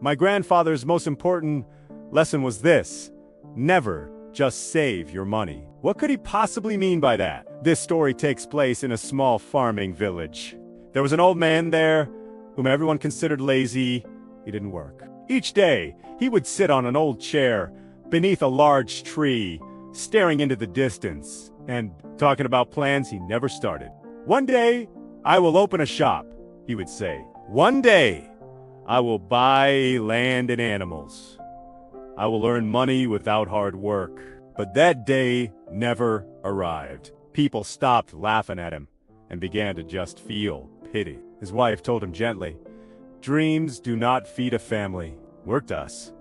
My grandfather's most important lesson was this: never just save your money. What could he possibly mean by that? This story takes place in a small farming village. There was an old man there whom everyone considered lazy. He didn't work. Each day, he would sit on an old chair beneath a large tree, staring into the distance and talking about plans he never started. "One day, I will open a shop," he would say. "One day, I will buy land and animals. I will earn money without hard work." But that day never arrived. People stopped laughing at him and began to just feel pity. His wife told him gently, "Dreams do not feed a family. Work does."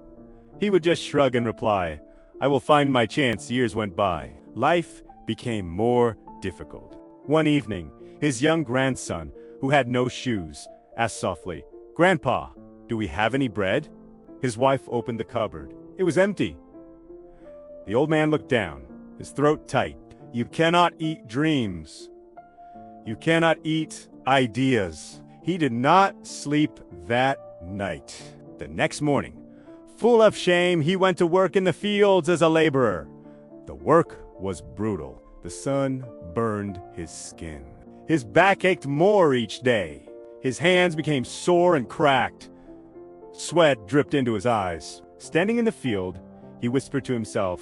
He would just shrug and reply, "I will find my chance." Years went by. Life became more difficult. One evening, his young grandson, who had no shoes, asked softly, "Grandpa, do we have any bread?" His wife opened the cupboard. It was empty. The old man looked down, his throat tight. You cannot eat dreams. You cannot eat ideas. He did not sleep that night. The next morning, full of shame, he went to work in the fields as a laborer. The work was brutal. The sun burned his skin. His back ached more each day. His hands became sore and cracked. Sweat dripped into his eyes. Standing in the field, he whispered to himself,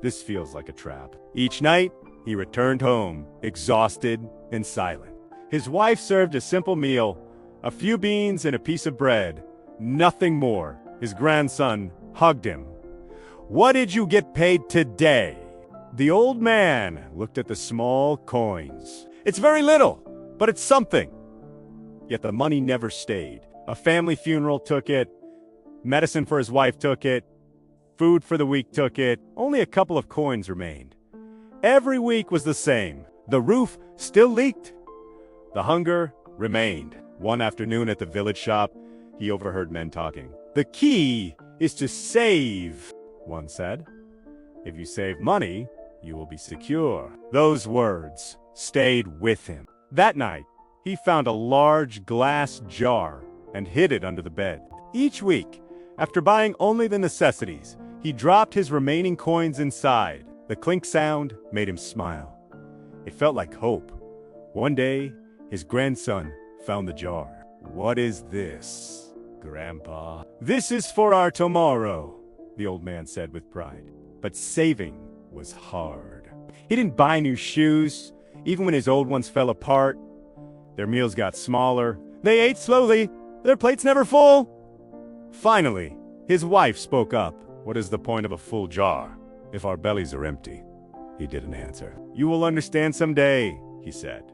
"This feels like a trap." Each night, he returned home, exhausted and silent. His wife served a simple meal, a few beans and a piece of bread, nothing more. His grandson hugged him. "What did you get paid today?" The old man looked at the small coins. "It's very little, but it's something." Yet the money never stayed. A family funeral took it. Medicine for his wife took it. Food for the week took it. Only a couple of coins remained. Every week was the same. The roof still leaked. The hunger remained. One afternoon at the village shop, he overheard men talking. "The key is to save," one said. "If you save money, you will be secure." Those words stayed with him. That night, he found a large glass jar and hid it under the bed. Each week, after buying only the necessities, he dropped his remaining coins inside. The clink sound made him smile. It felt like hope. One day, his grandson found the jar. "What is this, Grandpa?" "This is for our tomorrow," the old man said with pride. But saving was hard. He didn't buy new shoes, even when his old ones fell apart. Their meals got smaller. They ate slowly. Their plates never full. Finally, his wife spoke up. "What is the point of a full jar if our bellies are empty?" He didn't answer. "You will understand someday," he said.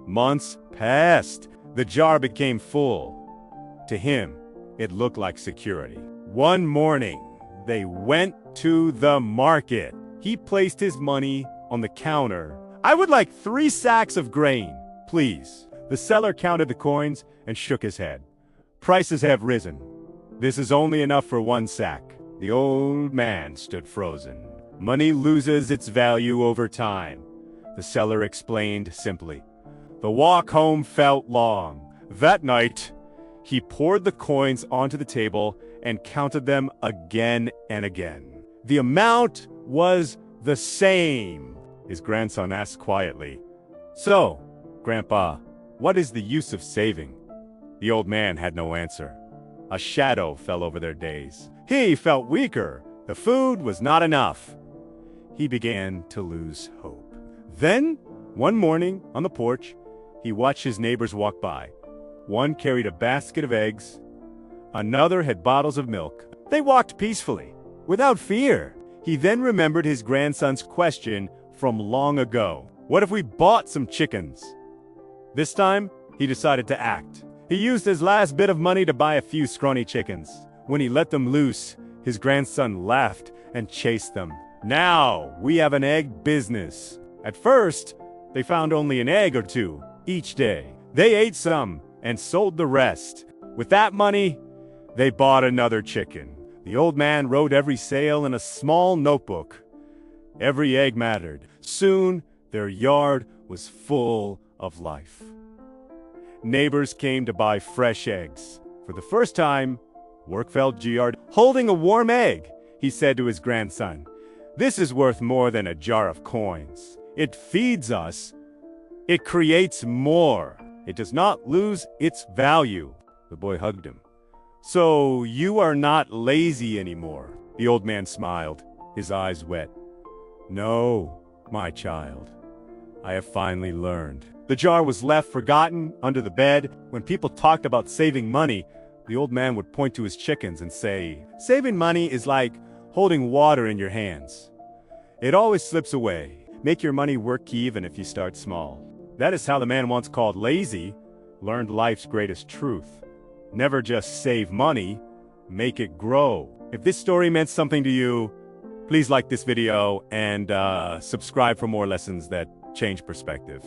Months passed. The jar became full. To him, it looked like security. One morning, they went to the market. He placed his money on the counter. "I would like 3 sacks of grain, please." The seller counted the coins and shook his head. "Prices have risen. This is only enough for 1 sack." The old man stood frozen. "Money loses its value over time," the seller explained simply. The walk home felt long. That night, he poured the coins onto the table and counted them again and again. The amount was the same. His grandson asked quietly, "So, Grandpa, what is the use of saving?" The old man had no answer. A shadow fell over their days. He felt weaker. The food was not enough. He began to lose hope. Then, one morning, on the porch, he watched his neighbors walk by. One carried a basket of eggs. Another had bottles of milk. They walked peacefully, without fear. He then remembered his grandson's question from long ago. What if we bought some chickens? This time, he decided to act. He used his last bit of money to buy a few scrawny chickens. When he let them loose, his grandson laughed and chased them. "Now we have an egg business." At first, they found only an egg or two each day. They ate some and sold the rest. With that money, they bought another chicken. The old man wrote every sale in a small notebook. Every egg mattered. Soon, their yard was full of life. Neighbors came to buy fresh eggs. For the first time, Work felt Gr. Holding a warm egg, he said to his grandson. This is worth more than a jar of coins. It feeds us. It creates more. It does not lose its value. The boy hugged him. So you are not lazy anymore. The old man smiled, his eyes wet. No, my child. I have finally learned. The jar was left forgotten under the bed. When people talked about saving money, the old man would point to his chickens and say, saving money is like holding water in your hands. It always slips away. Make your money work even if you start small. That is how the man once called lazy learned life's greatest truth. Never just save money, make it grow. If this story meant something to you, please like this video and subscribe for more lessons that change perspective.